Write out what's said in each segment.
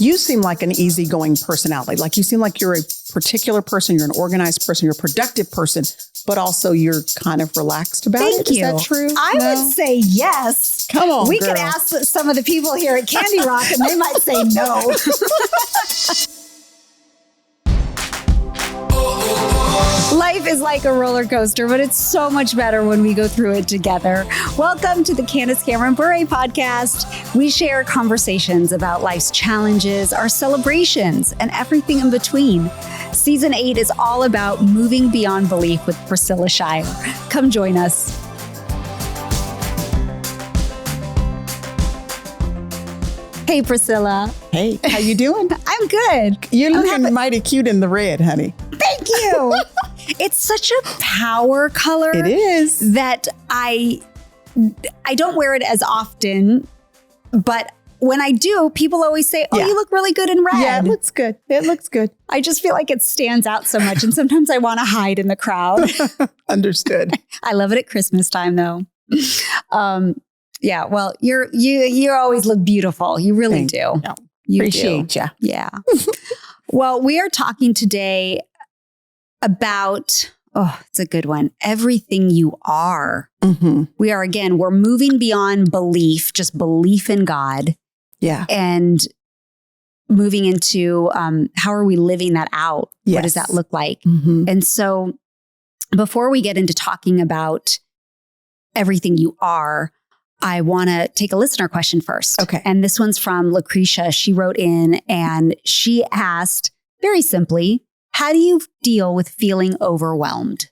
You seem like an easygoing personality. Like you seem like you're a particular person. You're an organized person. You're a productive person, but also you're kind of relaxed about it. Thank you. Is that true? I would say yes. Come on, We girl. could ask some of the people here at CandyRock and they might say no. Life is like a roller coaster, but it's so much better when we go through it together. Welcome to the Candace Cameron Bure Podcast. We share conversations about life's challenges, our celebrations, and everything in between. Season 8 is all about moving beyond belief with Priscilla Shire. Come join us. Hey, Priscilla. Hey, how you doing? I'm good. You're looking mighty cute in the red, honey. Thank you. It's such a power color. It is. That I don't wear it as often, but when I do, people always say, oh, you look really good in red. Yeah, it looks good. It looks good. I just feel like it stands out so much. And sometimes I want to hide in the crowd. Understood. I love it at Christmas time, though. Yeah, well, you always look beautiful. You really do. You. You Appreciate you. Yeah. Well, we are talking today about, it's a good one. Everything you are. Mm-hmm. We're moving beyond belief, just belief in God. Yeah. And moving into how are we living that out? Yes. What does that look like? Mm-hmm. And so before we get into talking about everything you are, I want to take a listener question first. Okay. And this one's from Lucretia. She wrote in and she asked very simply, how do you deal with feeling overwhelmed?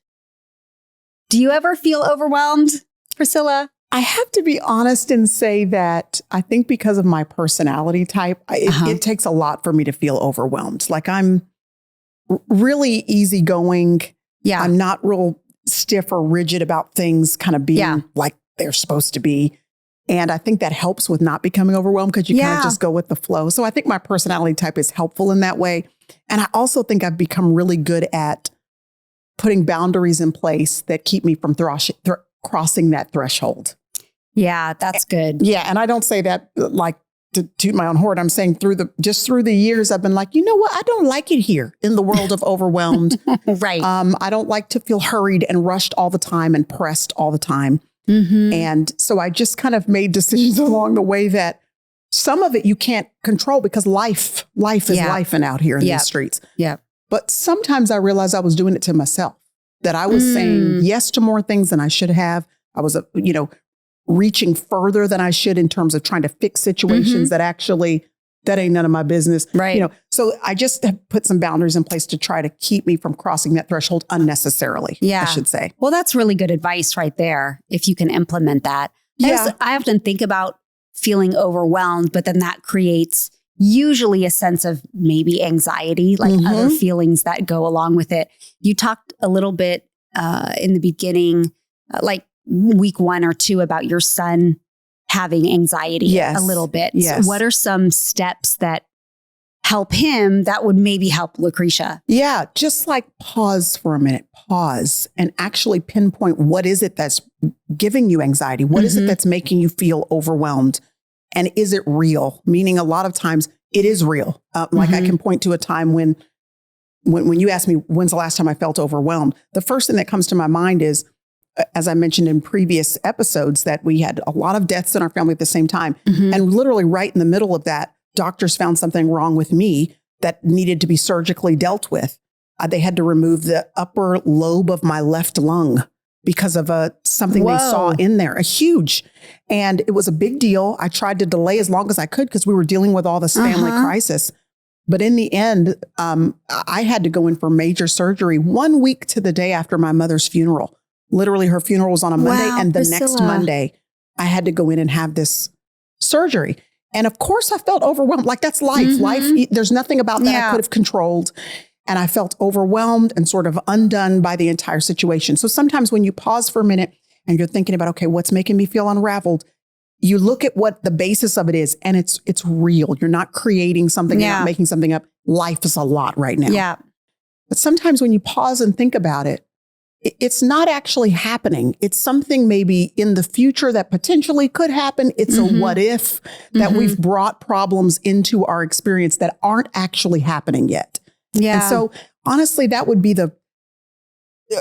Do you ever feel overwhelmed, Priscilla? I have to be honest and say that I think because of my personality type, it takes a lot for me to feel overwhelmed. Like I'm really easygoing. Yeah. I'm not real stiff or rigid about things kind of being like they're supposed to be. And I think that helps with not becoming overwhelmed because you kind of just go with the flow. So I think my personality type is helpful in that way. And I also think I've become really good at putting boundaries in place that keep me from crossing that threshold. Yeah, that's good. Yeah. And I don't say that like to toot my own horn. I'm saying through the years, I've been like, you know what? I don't like it here in the world of overwhelmed. Right. I don't like to feel hurried and rushed all the time and pressed all the time. Mm-hmm. And so I just kind of made decisions along the way that some of it you can't control because life is lifing out here in these streets. Yeah. But sometimes I realized I was doing it to myself, that I was saying yes to more things than I should have. I was, reaching further than I should in terms of trying to fix situations that actually, that ain't none of my business. Right. So I just have put some boundaries in place to try to keep me from crossing that threshold unnecessarily, I should say. Well, that's really good advice right there. If you can implement that. Yeah. I often think about feeling overwhelmed, but then that creates usually a sense of maybe anxiety, like other feelings that go along with it. You talked a little bit in the beginning, like week 1 or 2 about your son having anxiety a little bit. Yes. What are some steps that help him that would maybe help Lucretia? Yeah. Just like pause for a minute, pause and actually pinpoint what is it that's giving you anxiety? What is it that's making you feel overwhelmed? And is it real? Meaning a lot of times it is real. Like I can point to a time when you ask me, when's the last time I felt overwhelmed? The first thing that comes to my mind is, as I mentioned in previous episodes, that we had a lot of deaths in our family at the same time. And literally right in the middle of that, doctors found something wrong with me that needed to be surgically dealt with. They had to remove the upper lobe of my left lung because of something they saw in there, a huge. And it was a big deal. I tried to delay as long as I could because we were dealing with all this family crisis. But in the end, I had to go in for major surgery 1 week to the day after my mother's funeral. Literally, her funeral was on a Monday, and the next Monday, I had to go in and have this surgery. And of course, I felt overwhelmed. Like, that's life. Life, there's nothing about that I could have controlled. And I felt overwhelmed and sort of undone by the entire situation. So sometimes when you pause for a minute and you're thinking about, okay, what's making me feel unraveled? You look at what the basis of it is, and it's real. You're not creating something, you're not making something up. Life is a lot right now. Yeah. But sometimes when you pause and think about it, it's not actually happening. It's something maybe in the future that potentially could happen. It's a what if that we've brought problems into our experience that aren't actually happening yet. Yeah. And so honestly, that would be the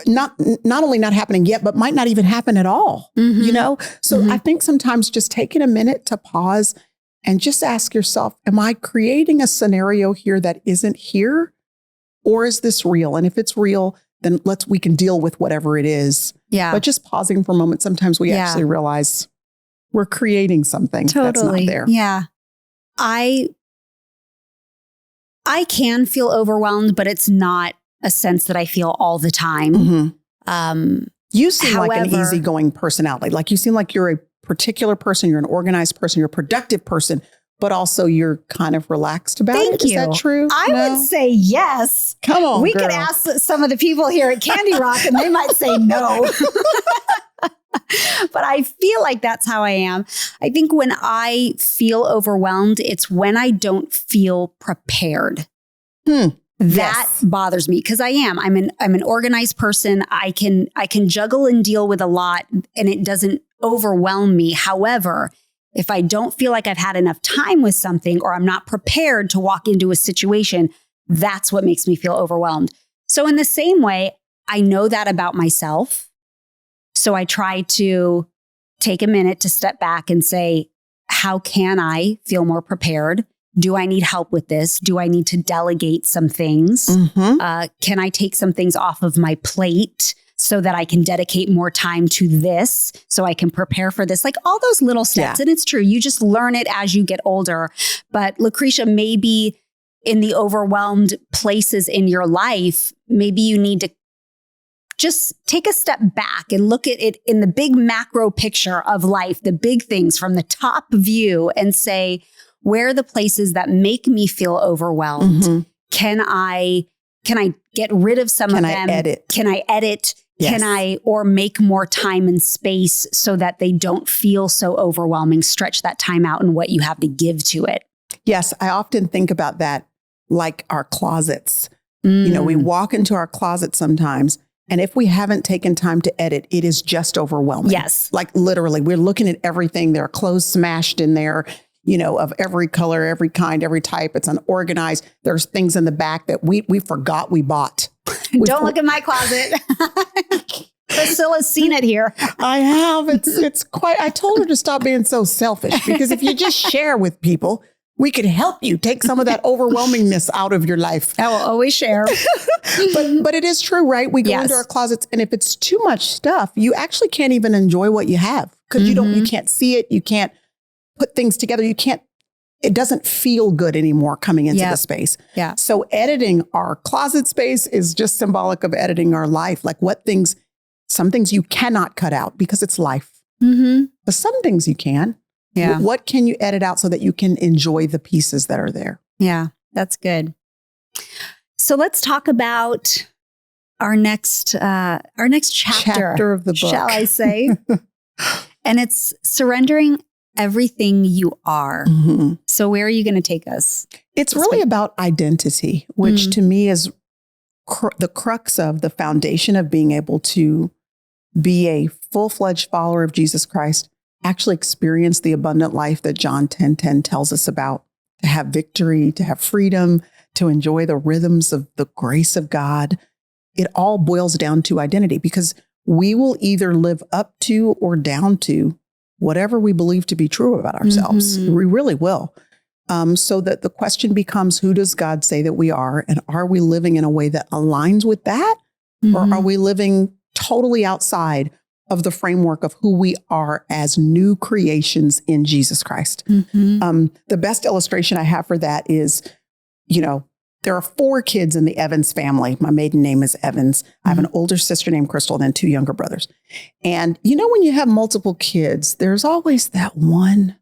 not only not happening yet, but might not even happen at all, you know? So I think sometimes just taking a minute to pause and just ask yourself, am I creating a scenario here that isn't here? Or is this real? And if it's real, then we can deal with whatever it is. Yeah. But just pausing for a moment, sometimes we actually realize we're creating something that's not there. Yeah. I can feel overwhelmed, but it's not a sense that I feel all the time. You seem like an easygoing personality. Like you seem like you're a particular person, you're an organized person, you're a productive person, but also you're kind of relaxed about it. Is that true? I would say yes. Come on, we could ask some of the people here at CandyRock and they might say no. But I feel like that's how I am. I think when I feel overwhelmed, it's when I don't feel prepared. That bothers me because I am. I'm an organized person. I can juggle and deal with a lot and it doesn't overwhelm me. However, if I don't feel like I've had enough time with something or I'm not prepared to walk into a situation, that's what makes me feel overwhelmed. So in the same way, I know that about myself. So I try to take a minute to step back and say, how can I feel more prepared? Do I need help with this? Do I need to delegate some things? Can I take some things off of my plate so that I can dedicate more time to this so I can prepare for this? Like all those little steps. And it's true. You just learn it as you get older. But Lucretia, maybe in the overwhelmed places in your life, maybe you need to just take a step back and look at it in the big macro picture of life, the big things from the top view and say, where are the places that make me feel overwhelmed? Can I get rid of some of them? Can I edit? Yes. Can I, or make more time and space so that they don't feel so overwhelming? Stretch that time out and what you have to give to it. Yes. I often think about that like our closets. You know, we walk into our closet sometimes, and if we haven't taken time to edit, it is just overwhelming. Yes. Like literally, we're looking at everything. There are clothes smashed in there, you know, of every color, every kind, every type. It's unorganized. There's things in the back that we forgot we bought. Don't look at my closet. Priscilla's seen it here. I have. It's quite, I told her to stop being so selfish because if you just share with people, we could help you take some of that overwhelmingness out of your life. I will always share. But it is true, right? We go into our closets, and if it's too much stuff, you actually can't even enjoy what you have because you can't see it. You can't put things together. It doesn't feel good anymore coming into the space. Yeah. So editing our closet space is just symbolic of editing our life. Like some things you cannot cut out because it's life. But some things you can. Yeah. What can you edit out so that you can enjoy the pieces that are there? Yeah, that's good. So let's talk about our next chapter of the book, shall I say? And it's surrendering everything you are. So where are you going to take us? It's really about identity, which to me is the crux of the foundation of being able to be a full-fledged follower of Jesus Christ, actually experience the abundant life that John 10:10 tells us about, to have victory, to have freedom, to enjoy the rhythms of the grace of God. It all boils down to identity because we will either live up to or down to whatever we believe to be true about ourselves. We really will. So that the question becomes, who does God say that we are? And are we living in a way that aligns with that? Or are we living totally outside of the framework of who we are as new creations in Jesus Christ? The best illustration I have for that is, you know, there are 4 kids in the Evans family. My maiden name is Evans. I have an older sister named Crystal and then 2 younger brothers. And you know, when you have multiple kids, there's always that one.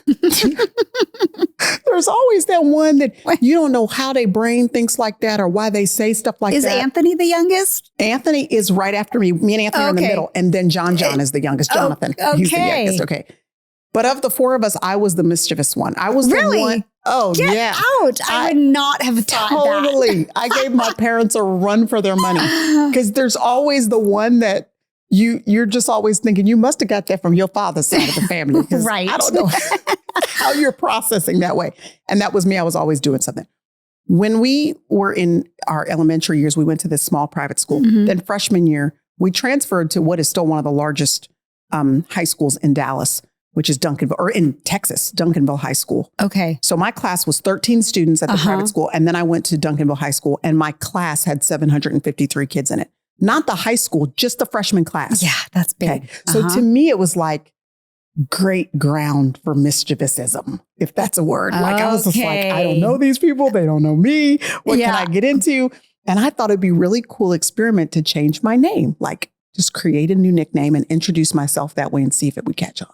There's always that one that you don't know how their brain thinks like that or why they say stuff like that. Is Anthony the youngest? Anthony is right after me. Me and Anthony are in the middle. And then John is the youngest. Jonathan. He's the youngest. Okay. But of the 4 of us, I was the mischievous one. I was the one. Oh, Get yeah. out. I would not have thought Totally. I gave my parents a run for their money because there's always the one that you're just always thinking you must have got that from your father's side of the family. Right. I don't know how you're processing that way. And that was me. I was always doing something. When we were in our elementary years, we went to this small private school. Then freshman year, we transferred to what is still one of the largest high schools in Dallas, which is Duncanville, or in Texas, Duncanville High School. Okay. So my class was 13 students at the private school. And then I went to Duncanville High School and my class had 753 kids in it. Not the high school, just the freshman class. Yeah, that's big. Okay. So to me, it was like great ground for mischievousism, if that's a word. Like I was just like, I don't know these people. They don't know me. What can I get into? And I thought it'd be a really cool experiment to change my name. Like just create a new nickname and introduce myself that way and see if it would catch on.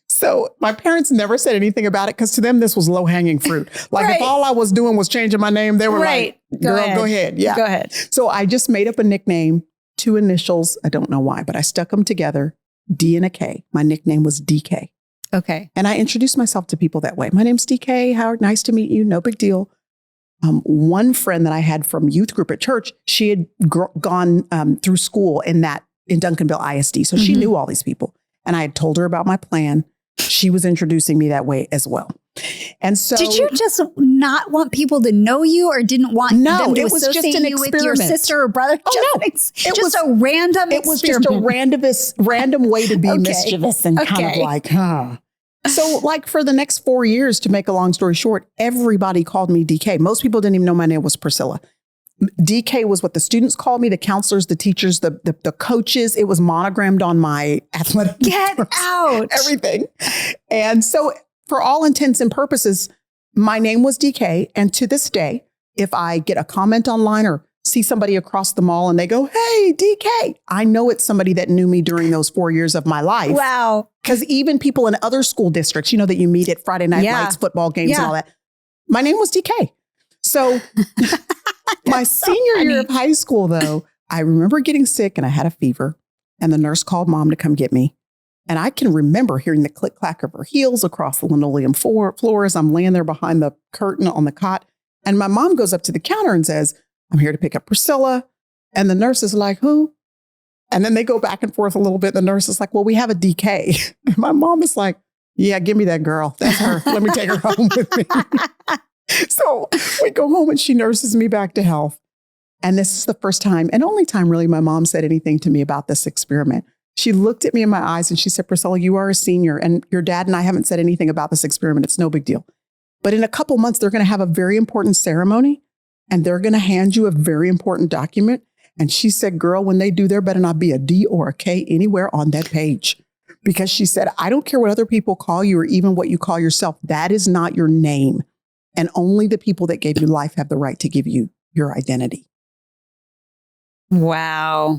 So my parents never said anything about it because to them, this was low hanging fruit. Like if all I was doing was changing my name, they were like, girl, go ahead. Yeah. Go ahead. So I just made up a nickname, 2 initials. I don't know why, but I stuck them together, D and a K. My nickname was DK. Okay. And I introduced myself to people that way. My name's DK. Howard, nice to meet you. No big deal. One friend that I had from youth group at church, she had gone through school in Duncanville ISD. So she knew all these people. And I had told her about my plan. She was introducing me that way as well. And so did you just not want people to know you or didn't want them to associate you with your sister or brother? It was a random experiment. It was just a random way to be mischievous and kind of like, So like for the next 4 years, to make a long story short, everybody called me DK. Most people didn't even know my name was Priscilla. DK was what the students called me, the counselors, the teachers, the coaches. It was monogrammed on my athletic. Get out. Everything. And so for all intents and purposes, my name was DK. And to this day, if I get a comment online or see somebody across the mall and they go, hey, DK, I know it's somebody that knew me during those 4 years of my life. Wow. Because even people in other school districts, that you meet at Friday night lights, football games and all that. My name was DK. So my senior year of high school, though, I remember getting sick and I had a fever and the nurse called mom to come get me. And I can remember hearing the click clack of her heels across the linoleum floor as I'm laying there behind the curtain on the cot. And my mom goes up to the counter and says, I'm here to pick up Priscilla. And the nurse is like, who? And then they go back and forth a little bit. The nurse is like, well, we have a DK. And my mom is like, yeah, give me that girl. That's her. Let me take her home with me. So we go home and she nurses me back to health. And this is the first time and only time really my mom said anything to me about this experiment. She looked at me in my eyes and she said, Priscilla, you are a senior and your dad and I haven't said anything about this experiment. It's no big deal. But in a couple months, they're going to have a very important ceremony and they're going to hand you a very important document. And she said, girl, when they do, there better not be a D or a K anywhere on that page. Because she said, I don't care what other people call you or even what you call yourself. That is not your name. And only the people that gave you life have the right to give you your identity. Wow.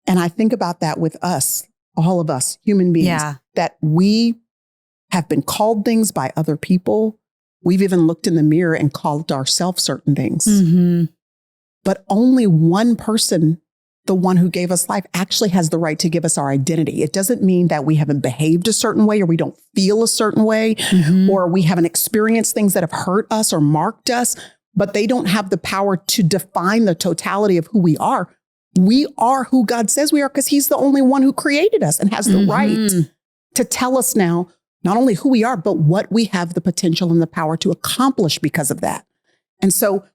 And I think about that with us, all of us, human beings, that we have been called things by other people. We've even looked in the mirror and called ourselves certain things. But only one person, the one who gave us life, actually has the right to give us our identity. It doesn't mean that we haven't behaved a certain way or we don't feel a certain way or we haven't experienced things that have hurt us or marked us, but they don't have the power to define the totality of who we are. We are who God says we are because he's the only one who created us and has the right to tell us now, not only who we are, but what we have the potential and the power to accomplish because of that. And so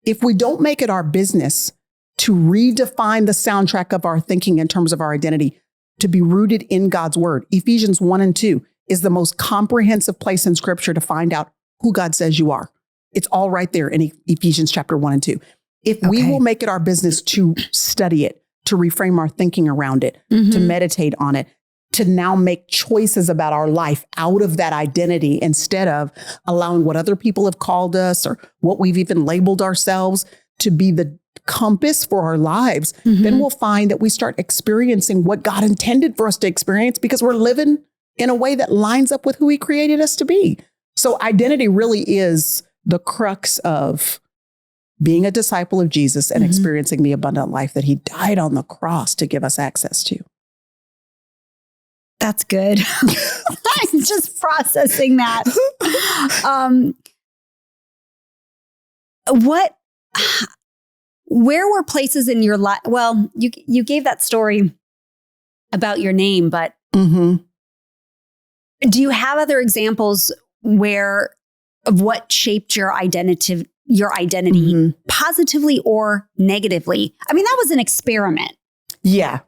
if we don't make it our business to redefine the soundtrack of our thinking in terms of our identity, to be rooted in God's word. Ephesians 1 and 2 is the most comprehensive place in scripture to find out who God says you are. It's all right there in Ephesians chapter 1 and 2. If we will make it our business to study it, to reframe our thinking around it, to meditate on it, to now make choices about our life out of that identity instead of allowing what other people have called us or what we've even labeled ourselves to be the compass for our lives, then we'll find that we start experiencing what God intended for us to experience because we're living in a way that lines up with who he created us to be. So identity really is the crux of being a disciple of Jesus and experiencing the abundant life that he died on the cross to give us access to. That's good. I'm just processing that. Where were places in your life? Well, you gave that story about your name, but do you have other examples of what shaped your identity positively or negatively? I mean, that was an experiment. Yeah.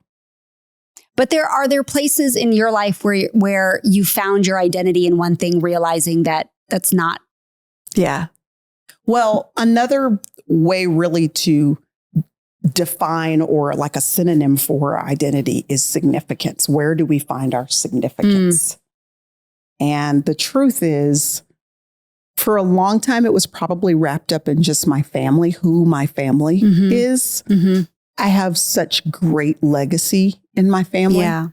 But are there places in your life where you found your identity in one thing, realizing that that's not? Yeah. Well, another way really to define or like a synonym for identity is significance. Where do we find our significance? And the truth is, for a long time, it was probably wrapped up in just my family, who my family is. I have such great legacy in my family. Yeah.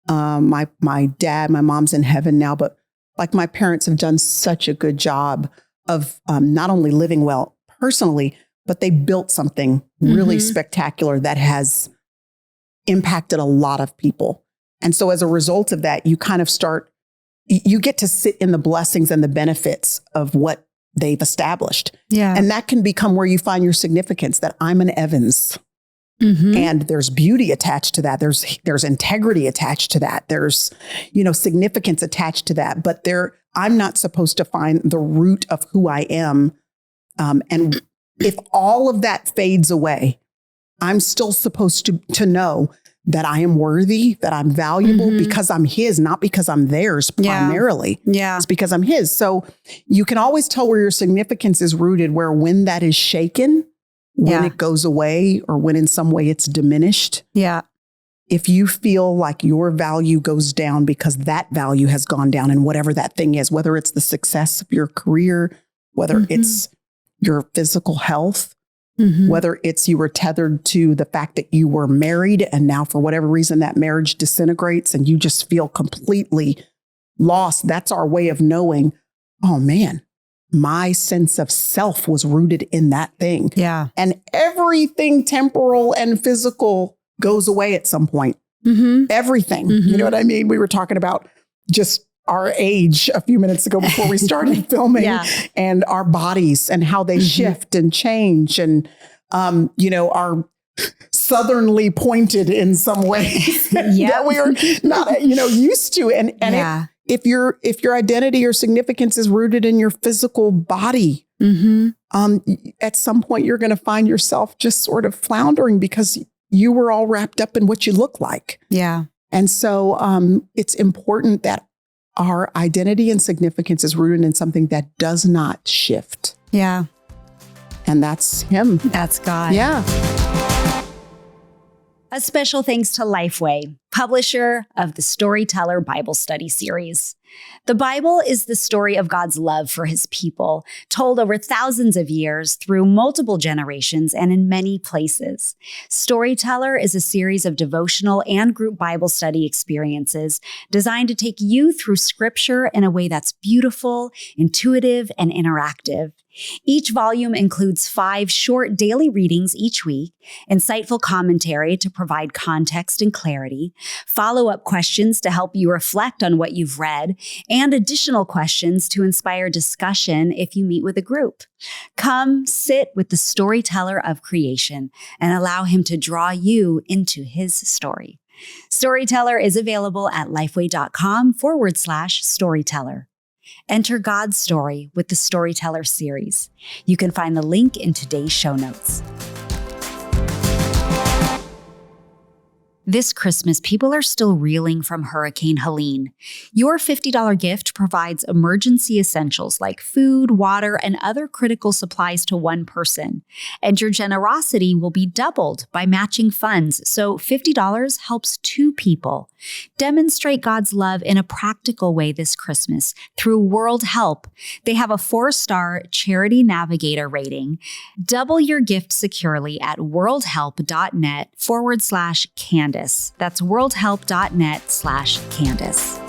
My dad, my mom's in heaven now, but like my parents have done such a good job of not only living well personally, but they built something really spectacular that has impacted a lot of people. And so as a result of that, you kind of you get to sit in the blessings and the benefits of what they've established. Yeah. And that can become where you find your significance, that I'm an Evans. And there's beauty attached to that. There's integrity attached to that. There's, significance attached to that. But I'm not supposed to find the root of who I am. And if all of that fades away, I'm still supposed to know that I am worthy, that I'm valuable because I'm his, not because I'm theirs primarily. Yeah. It's because I'm his. So you can always tell where your significance is rooted, where when that is shaken, when it goes away, or when in some way it's diminished. Yeah. If you feel like your value goes down because that value has gone down in whatever that thing is, whether it's the success of your career, whether it's your physical health, whether it's you were tethered to the fact that you were married and now for whatever reason that marriage disintegrates and you just feel completely lost. That's our way of knowing, oh man, my sense of self was rooted in that thing. Yeah. And everything temporal and physical goes away at some point. Everything. You know what I mean? We were talking about just our age a few minutes ago before we started filming and our bodies and how they shift and change and, are southernly pointed in some ways that we are not, used to. And if your identity or significance is rooted in your physical body, at some point you're going to find yourself just sort of floundering because you were all wrapped up in what you look like. Yeah. And so it's important that our identity and significance is rooted in something that does not shift. Yeah. And that's him. That's God. Yeah. A special thanks to Lifeway, publisher of the Storyteller Bible Study Series. The Bible is the story of God's love for his people, told over thousands of years through multiple generations and in many places. Storyteller is a series of devotional and group Bible study experiences designed to take you through scripture in a way that's beautiful, intuitive, and interactive. Each volume includes 5 short daily readings each week, insightful commentary to provide context and clarity, follow-up questions to help you reflect on what you've read, and additional questions to inspire discussion if you meet with a group. Come sit with the storyteller of creation and allow him to draw you into his story. Storyteller is available at lifeway.com/storyteller. Enter God's story with the Storyteller series. You can find the link in today's show notes. This Christmas, people are still reeling from Hurricane Helene. Your $50 gift provides emergency essentials like food, water, and other critical supplies to one person. And your generosity will be doubled by matching funds, so $50 helps 2 people. Demonstrate God's love in a practical way this Christmas through World Help. They have a 4-star Charity Navigator rating. Double your gift securely at worldhelp.net/Candace. That's worldhelp.net/Candace.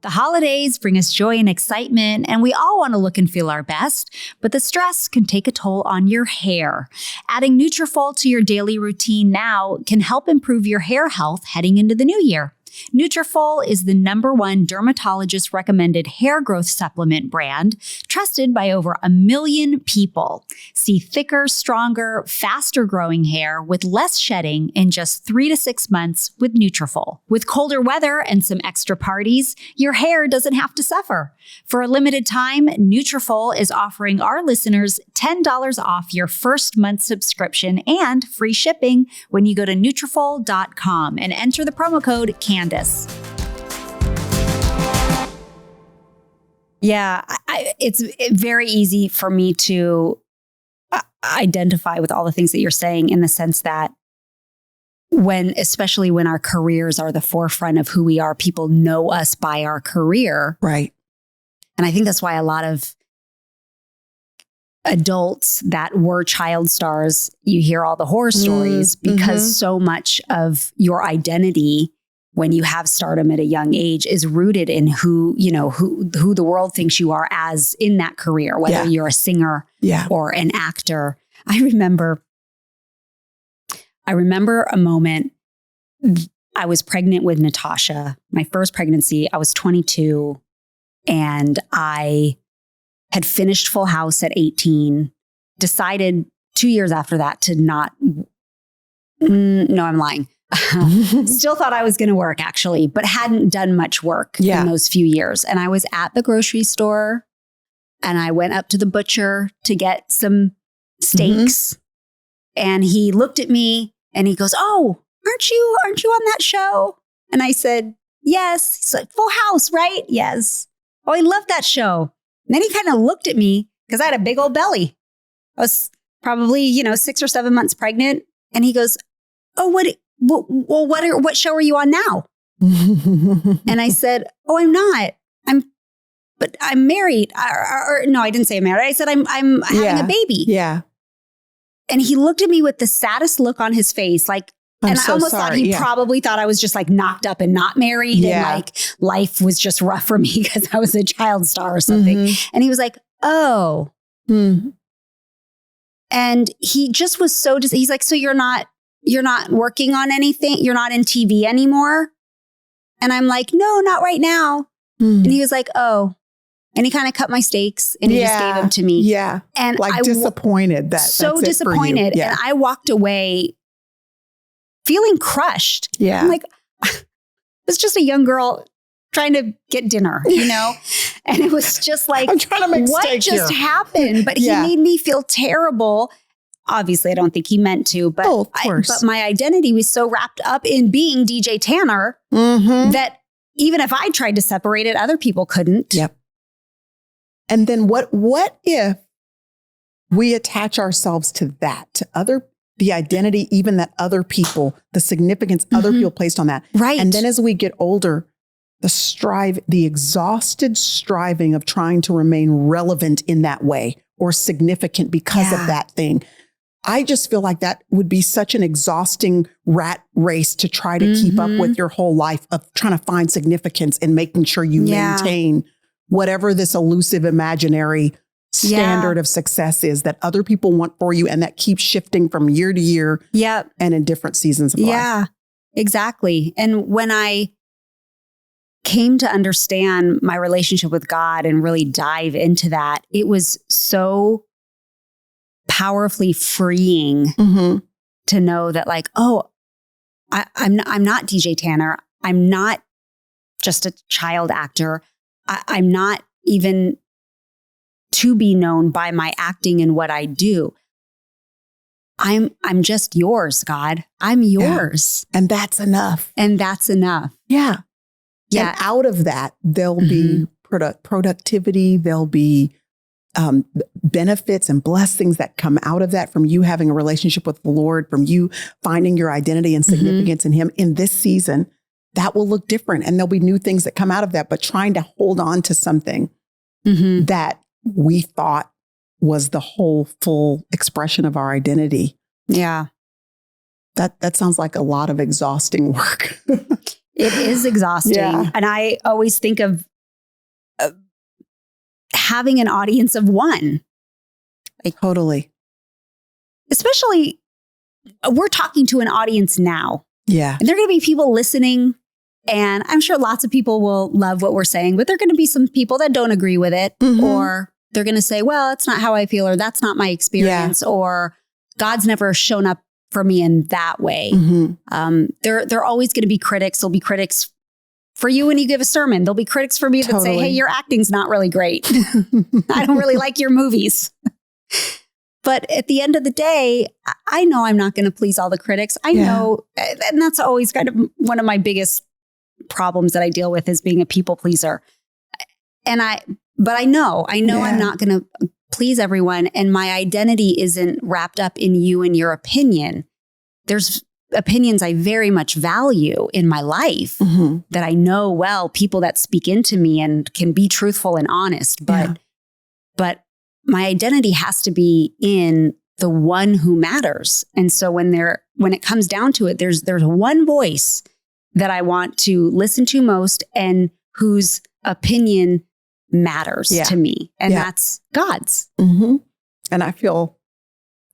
The holidays bring us joy and excitement, and we all want to look and feel our best, but the stress can take a toll on your hair. Adding Nutrifol to your daily routine now can help improve your hair health heading into the new year. Nutrifol is the #1 dermatologist-recommended hair growth supplement brand, trusted by over 1 million people. See thicker, stronger, faster-growing hair with less shedding in just 3 to 6 months with Nutrifol. With colder weather and some extra parties, your hair doesn't have to suffer. For a limited time, Nutrifol is offering our listeners $10 off your first month subscription and free shipping when you go to Nutrifol.com and enter the promo code Candace. Yeah, it's very easy for me to identify with all the things that you're saying, in the sense that especially when our careers are the forefront of who we are, people know us by our career. Right. And I think that's why a lot of adults that were child stars, you hear all the horror stories, because so much of your identity when you have stardom at a young age is rooted in who the world thinks you are as in that career, whether you're a singer or an actor. I remember a moment. I was pregnant with Natasha, my first pregnancy. I was 22 and I had finished Full House at 18, decided 2 years after that to not, no, I'm lying. Still thought I was going to work, actually, but hadn't done much work in those few years. And I was at the grocery store and I went up to the butcher to get some steaks. And he looked at me and he goes, "Oh, aren't you on that show?" And I said, "Yes." He's like, "Full House, right?" "Yes." "Oh, I love that show." And then he kind of looked at me because I had a big old belly. I was probably, 6 or 7 months pregnant. And he goes, "Oh, what show are you on now?" And I said, "Oh, I'm not. But I'm married." Or no, I didn't say I'm married. I said, I'm having a baby. Yeah. And he looked at me with the saddest look on his face. Like, I almost thought he probably thought I was just like knocked up and not married. And like life was just rough for me because I was a child star or something. And he was like, "Oh." And he just was he's like, "So you're not working on anything? You're not in TV anymore?" And I'm like, "No, not right now." And he was like, "Oh." And he kind of cut my steaks and he just gave them to me. Yeah. And like disappointed so disappointed. And I walked away feeling crushed. Yeah. I'm like, I was just a young girl trying to get dinner, And it was just like, I'm trying to make what just happened? But he made me feel terrible. Obviously, I don't think he meant to, but of course. But my identity was so wrapped up in being DJ Tanner that even if I tried to separate it, other people couldn't. Yep. And then what if we attach ourselves to that, to the identity, even that other people, the significance other people placed on that. Right. And then as we get older, the exhausted striving of trying to remain relevant in that way or significant because of that thing. I just feel like that would be such an exhausting rat race to try to keep up with your whole life of trying to find significance and making sure you maintain whatever this elusive imaginary standard of success is that other people want for you and that keeps shifting from year to year and in different seasons of life. Yeah, exactly. And when I came to understand my relationship with God and really dive into that, it was so powerfully freeing to know that like, oh, I'm not DJ Tanner. I'm not just a child actor. I'm not even to be known by my acting and what I do. I'm just yours, God. I'm yours. And that's enough. Yeah. And out of that, there'll be productivity. There'll be benefits and blessings that come out of that from you having a relationship with the Lord, from you finding your identity and significance in Him in this season. That will look different and there'll be new things that come out of that, but trying to hold on to something that we thought was the whole full expression of our identity. Yeah. That sounds like a lot of exhausting work. It is exhausting. Yeah. And I always think of having an audience of one. Totally. Especially, we're talking to an audience now. Yeah. And there are going to be people listening. And I'm sure lots of people will love what we're saying, but there are going to be some people that don't agree with it. Or they're going to say, well, that's not how I feel, or that's not my experience, or God's never shown up for me in that way. There are always going to be critics. There'll be critics for you when you give a sermon. There'll be critics for me that say, hey, your acting's not really great. I don't really like your movies. But at the end of the day, I know I'm not going to please all the critics. I know, and that's always kind of one of my biggest problems that I deal with, is being a people pleaser. But I know I'm not going to please everyone. And my identity isn't wrapped up in you and your opinion. There's opinions I very much value in my life that I know, well, people that speak into me and can be truthful and honest. But my identity has to be in the one who matters. And so when it comes down to it, there's one voice that I want to listen to most and whose opinion matters to me. And that's God's. And I feel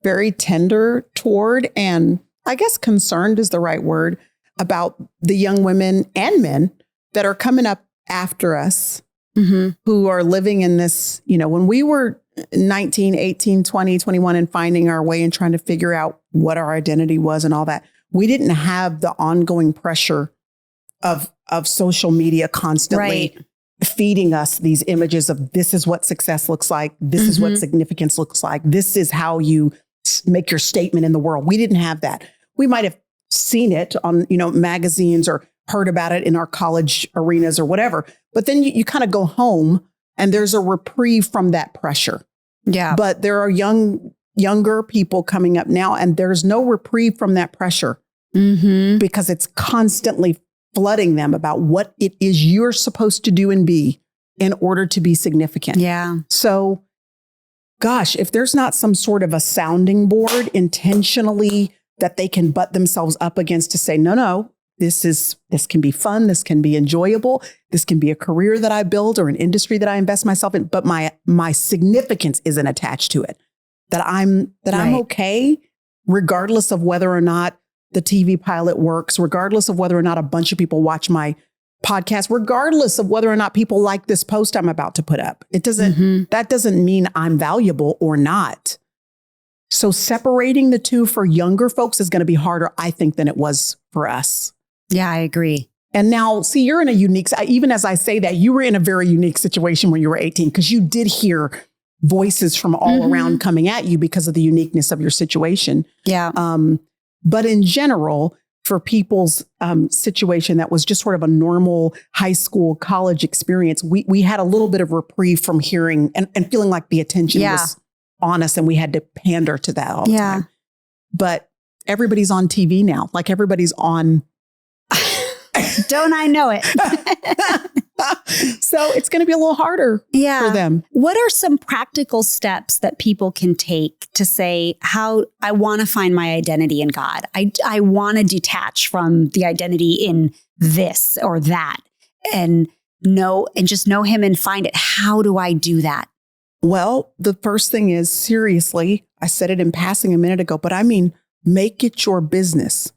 very tender toward, and I guess concerned is the right word, about the young women and men that are coming up after us, who are living in this, when we were 19, 18, 20, 21 and finding our way and trying to figure out what our identity was and all that, we didn't have the ongoing pressure of social media constantly feeding us these images of this is what success looks like. This is what significance looks like. This is how you make your statement in the world. We didn't have that. We might have seen it on, magazines or heard about it in our college arenas or whatever. But then you kind of go home and there's a reprieve from that pressure. Yeah. But there are younger people coming up now, and there's no reprieve from that pressure because it's constantly flooding them about what it is you're supposed to do and be in order to be significant. Yeah. So, gosh, if there's not some sort of a sounding board intentionally that they can butt themselves up against to say, no, this can be fun. This can be enjoyable. This can be a career that I build or an industry that I invest myself in. But my significance isn't attached to it. That I'm okay, regardless of whether or not the TV pilot works, regardless of whether or not a bunch of people watch my podcast, regardless of whether or not people like this post I'm about to put up. It doesn't, that doesn't mean I'm valuable or not. So separating the two for younger folks is going to be harder, I think, than it was for us. Yeah, I agree. And now, see, you're in a unique, even as I say that, you were in a very unique situation when you were 18, because you did hear voices from all around coming at you because of the uniqueness of your situation. Yeah. But in general, for people's situation that was just sort of a normal high school, college experience, we had a little bit of reprieve from hearing and feeling like the attention was on us and we had to pander to that all the time. But everybody's on TV now. Like everybody's on. Don't I know it? So it's going to be a little harder for them. What are some practical steps that people can take to say, how I want to find my identity in God? I want to detach from the identity in this or that and just know him and find it. How do I do that? Well, the first thing is, seriously, I said it in passing a minute ago, but I mean, make it your business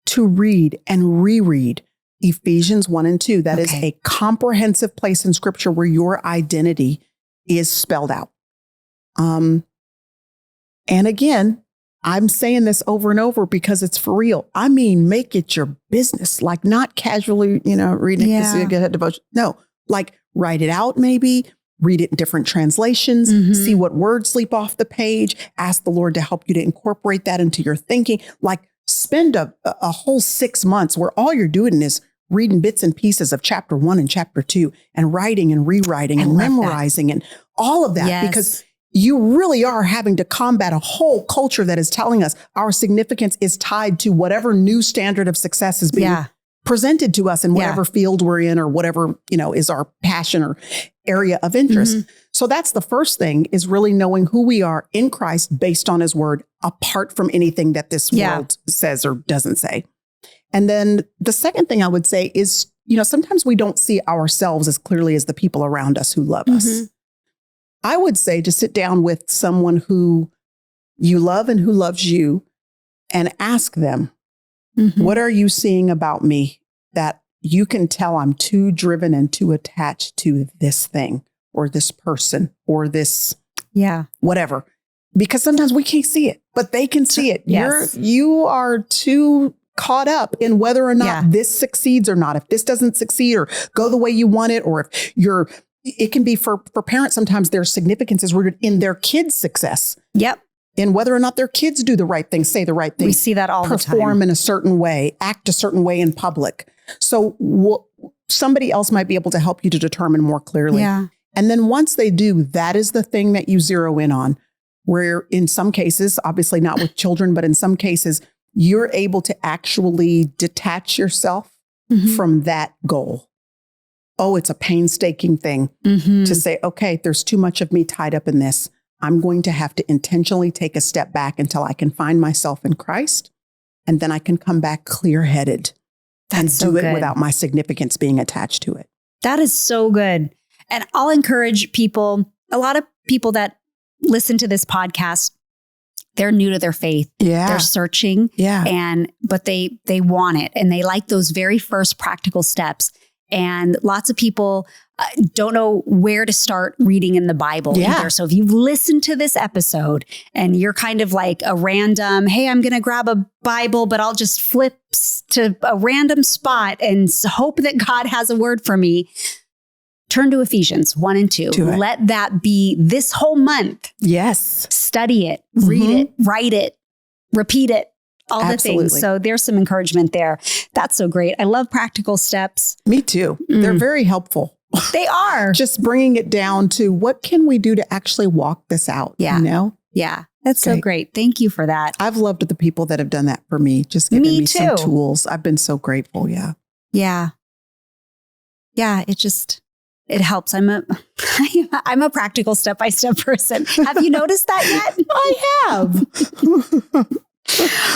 to read and reread Ephesians 1 and 2. That is a comprehensive place in scripture where your identity is spelled out. And again, I'm saying this over and over because it's for real. I mean, make it your business, like not casually, reading it to get a devotion. No, like write it out, maybe read it in different translations, see what words leap off the page, ask the Lord to help you to incorporate that into your thinking. Like spend a whole 6 months where all you're doing is reading bits and pieces of chapter 1 and chapter 2 and writing and rewriting and memorizing and all of that, because you really are having to combat a whole culture that is telling us our significance is tied to whatever new standard of success is being presented to us in whatever field we're in or whatever, is our passion or area of interest. So that's the first thing, is really knowing who we are in Christ based on his word, apart from anything that this world says or doesn't say. And then the second thing I would say is, sometimes we don't see ourselves as clearly as the people around us who love us. I would say to sit down with someone who you love and who loves you and ask them, what are you seeing about me that you can tell I'm too driven and too attached to this thing or this person or this whatever? Because sometimes we can't see it, but they can see it. Yes. You are too caught up in whether or not this succeeds or not. If this doesn't succeed or go the way you want it, or if it can be for parents, sometimes their significance is rooted in their kids' success. Yep. In whether or not their kids do the right thing, say the right thing. We see that all the time. Perform in a certain way, act a certain way in public. So somebody else might be able to help you to determine more clearly. Yeah. And then once they do, that is the thing that you zero in on, where in some cases, obviously not with children, but in some cases, you're able to actually detach yourself from that goal. Oh, it's a painstaking thing to say, okay, there's too much of me tied up in this. I'm going to have to intentionally take a step back until I can find myself in Christ. And then I can come back clear-headed and do it without my significance being attached to it. That is so good. And I'll encourage people, a lot of people that listen to this podcast, they're new to their faith. Yeah. They're searching. Yeah. But they want it. And they like those very first practical steps. And lots of people don't know where to start reading in the Bible either. So if you've listened to this episode and you're kind of like a random, hey, I'm going to grab a Bible, but I'll just flip to a random spot and hope that God has a word for me. Turn to Ephesians 1 and 2. Let that be this whole month. Yes. Study it, read it, write it, repeat it. All the things. So there's some encouragement there. That's so great. I love practical steps. Me too. They're very helpful. They are. Just bringing it down to what can we do to actually walk this out? Yeah. You know? Yeah. That's so great. Thank you for that. I've loved the people that have done that for me. Just giving me some tools. I've been so grateful. Yeah. Yeah. Yeah. It helps. I'm a practical step-by-step person. Have you noticed that yet? I have.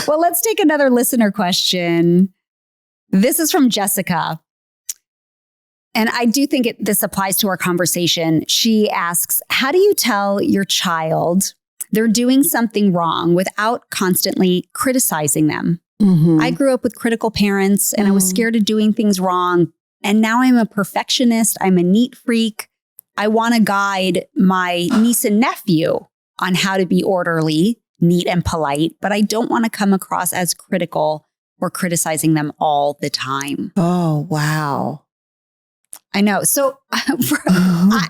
Well, let's take another listener question. This is from Jessica. And I do think this applies to our conversation. She asks, how do you tell your child they're doing something wrong without constantly criticizing them? I grew up with critical parents and I was scared of doing things wrong. And now I'm a perfectionist. I'm a neat freak. I want to guide my niece and nephew on how to be orderly, neat and polite, but I don't want to come across as critical or criticizing them all the time. Oh, wow. I know. So I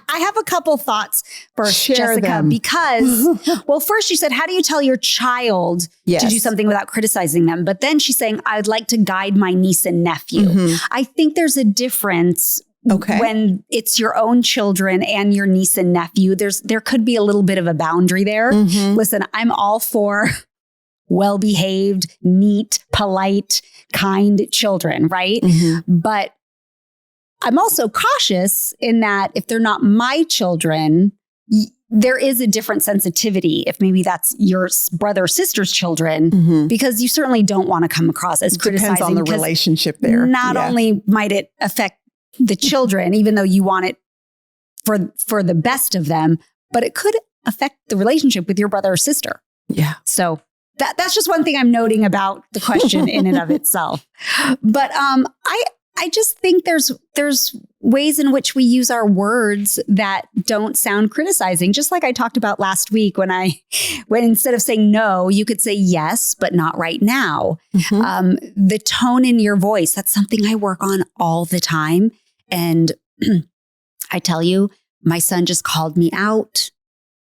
have a couple thoughts for Jessica, because, well, first you said, how do you tell your child to do something without criticizing them? But then she's saying, I'd like to guide my niece and nephew. I think there's a difference when it's your own children and your niece and nephew. There could be a little bit of a boundary there. Listen, I'm all for well-behaved, neat, polite, kind children, right? But I'm also cautious in that if they're not my children, there is a different sensitivity if maybe that's your brother or sister's children, because you certainly don't want to come across as criticizing. Depends on the relationship there. Not only might it affect the children, even though you want it for the best of them, but it could affect the relationship with your brother or sister. Yeah. So that's just one thing I'm noting about the question in and of itself. But I just think there's ways in which we use our words that don't sound criticizing. Just like I talked about last week when instead of saying no, you could say yes, but not right now. The tone in your voice, that's something I work on all the time. And I tell you, my son just called me out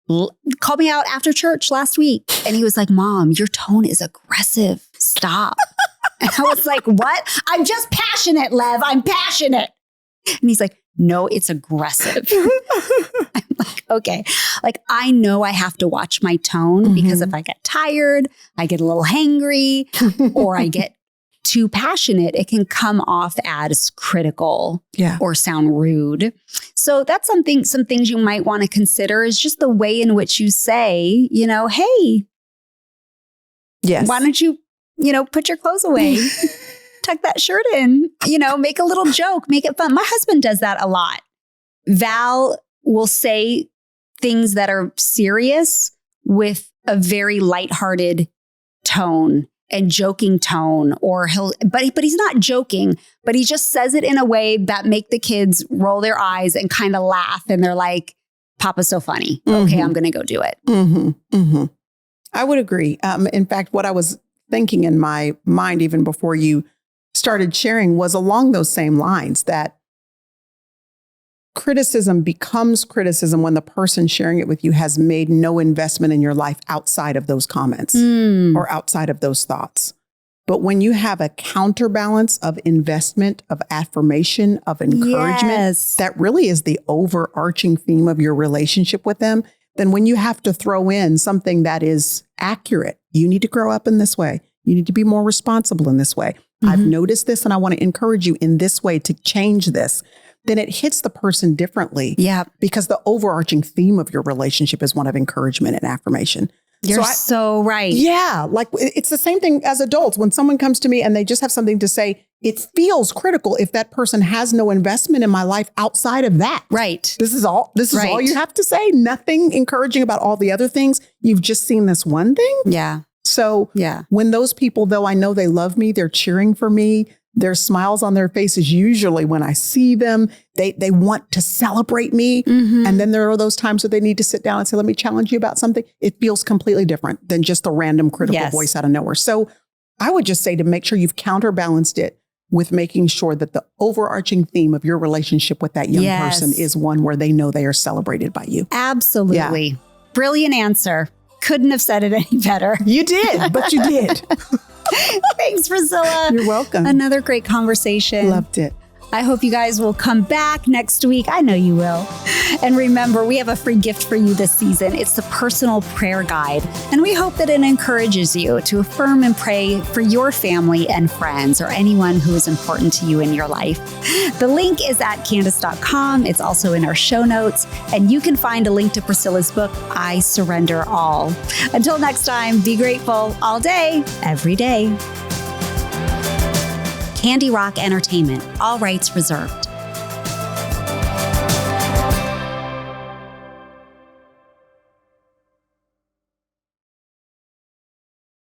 after church last week. And he was like, Mom, your tone is aggressive. Stop. And I was like, what? I'm just passionate, Lev. I'm passionate. And he's like, no, it's aggressive. I'm like, okay. Like, I know I have to watch my tone because if I get tired, I get a little hangry, or I get too passionate, it can come off as critical or sound rude. So that's some things you might want to consider is just the way in which you say, hey, why don't you, put your clothes away, tuck that shirt in, make a little joke, make it fun. My husband does that a lot. Val will say things that are serious with a very lighthearted tone and joking tone, or but he's not joking, but he just says it in a way that make the kids roll their eyes and kind of laugh. And they're like, Papa's so funny. Okay, I'm going to go do it. I would agree. In fact, what I was thinking in my mind, even before you started sharing, was along those same lines, that criticism becomes criticism when the person sharing it with you has made no investment in your life outside of those comments or outside of those thoughts. But when you have a counterbalance of investment, of affirmation, of encouragement, that really is the overarching theme of your relationship with them. Then when you have to throw in something that is accurate, you need to grow up in this way. You need to be more responsible in this way. I've noticed this and I want to encourage you in this way to change this. Then it hits the person differently. Yeah. Because the overarching theme of your relationship is one of encouragement and affirmation. You're so right. Yeah. Like it's the same thing as adults. When someone comes to me and they just have something to say, it feels critical if that person has no investment in my life outside of that. Right. This is all you have to say. Nothing encouraging about all the other things. You've just seen this one thing. Yeah. So when those people, though I know they love me, they're cheering for me, there's smiles on their faces usually when I see them. They want to celebrate me. And then there are those times where they need to sit down and say, let me challenge you about something. It feels completely different than just a random critical voice out of nowhere. So I would just say to make sure you've counterbalanced it with making sure that the overarching theme of your relationship with that young person is one where they know they are celebrated by you. Absolutely. Yeah. Brilliant answer. Couldn't have said it any better. You did, but you did. Thanks, Priscilla. You're welcome. Another great conversation. Loved it. I hope you guys will come back next week. I know you will. And remember, we have a free gift for you this season. It's the personal prayer guide. And we hope that it encourages you to affirm and pray for your family and friends or anyone who is important to you in your life. The link is at Candace.com. It's also in our show notes. And you can find a link to Priscilla's book, I Surrender All. Until next time, be grateful all day, every day. CandyRock Entertainment, all rights reserved.